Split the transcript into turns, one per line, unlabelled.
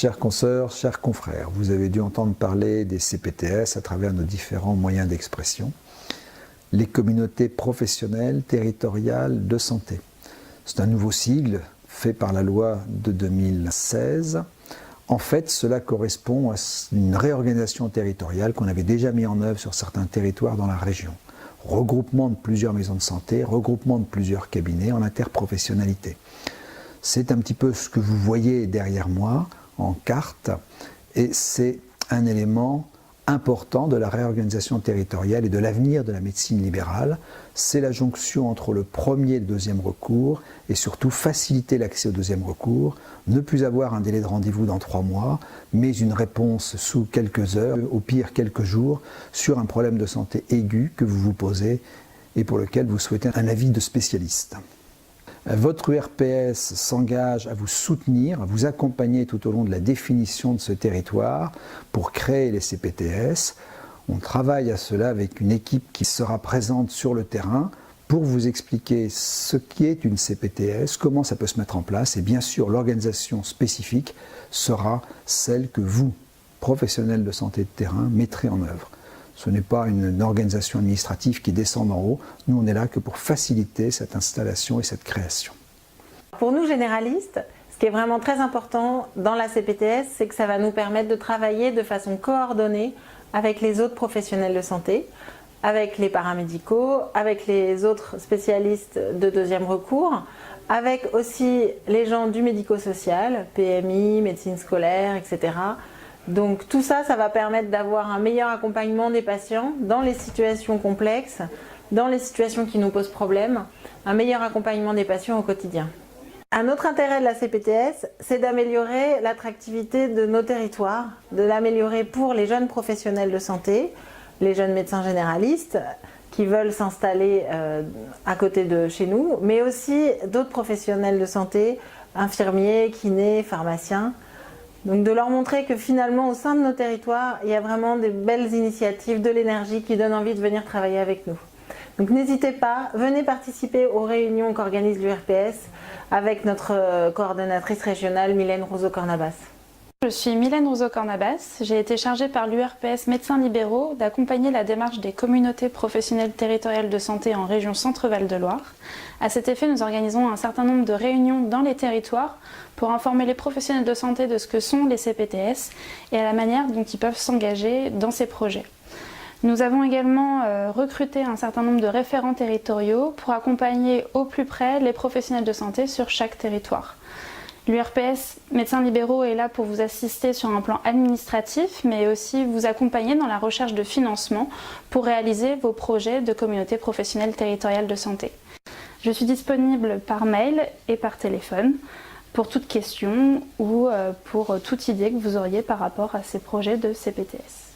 Chers consoeurs, chers confrères, vous avez dû entendre parler des CPTS à travers nos différents moyens d'expression. Les communautés professionnelles territoriales de santé. C'est un nouveau sigle fait par la loi de 2016. En fait, cela correspond à une réorganisation territoriale qu'on avait déjà mis en œuvre sur certains territoires dans la région. Regroupement de plusieurs maisons de santé, regroupement de plusieurs cabinets en interprofessionnalité. C'est un petit peu ce que vous voyez derrière moi en carte et c'est un élément important de la réorganisation territoriale et de l'avenir de la médecine libérale. C'est la jonction entre le premier et le deuxième recours et surtout faciliter l'accès au deuxième recours, ne plus avoir un délai de rendez-vous dans 3 mois, mais une réponse sous quelques heures, au pire quelques jours, sur un problème de santé aigu que vous vous posez et pour lequel vous souhaitez un avis de spécialiste. Votre URPS s'engage à vous soutenir, à vous accompagner tout au long de la définition de ce territoire pour créer les CPTS. On travaille à cela avec une équipe qui sera présente sur le terrain pour vous expliquer ce qui est une CPTS, comment ça peut se mettre en place et bien sûr l'organisation spécifique sera celle que vous, professionnels de santé de terrain, mettrez en œuvre. Ce n'est pas une organisation administrative qui descend d'en haut. Nous, on est là que pour faciliter cette installation et cette création.
Pour nous, généralistes, ce qui est vraiment très important dans la CPTS, c'est que ça va nous permettre de travailler de façon coordonnée avec les autres professionnels de santé, avec les paramédicaux, avec les autres spécialistes de deuxième recours, avec aussi les gens du médico-social, PMI, médecine scolaire, etc. Donc tout ça, ça va permettre d'avoir un meilleur accompagnement des patients dans les situations complexes, dans les situations qui nous posent problème, un meilleur accompagnement des patients au quotidien. Un autre intérêt de la CPTS, c'est d'améliorer l'attractivité de nos territoires, de l'améliorer pour les jeunes professionnels de santé, les jeunes médecins généralistes qui veulent s'installer à côté de chez nous, mais aussi d'autres professionnels de santé, infirmiers, kinés, pharmaciens. Donc de leur montrer que finalement au sein de nos territoires, il y a vraiment des belles initiatives, de l'énergie qui donnent envie de venir travailler avec nous. Donc n'hésitez pas, venez participer aux réunions qu'organise l'URPS avec notre coordonnatrice régionale Mylène Roseau-Cornabas.
Je suis Mylène Roseau-Cornabas, j'ai été chargée par l'URPS Médecins Libéraux d'accompagner la démarche des communautés professionnelles territoriales de santé en région Centre-Val de Loire. À cet effet, nous organisons un certain nombre de réunions dans les territoires pour informer les professionnels de santé de ce que sont les CPTS et à la manière dont ils peuvent s'engager dans ces projets. Nous avons également recruté un certain nombre de référents territoriaux pour accompagner au plus près les professionnels de santé sur chaque territoire. L'URPS Médecins Libéraux est là pour vous assister sur un plan administratif, mais aussi vous accompagner dans la recherche de financement pour réaliser vos projets de communauté professionnelle territoriale de santé. Je suis disponible par mail et par téléphone pour toute question ou pour toute idée que vous auriez par rapport à ces projets de CPTS.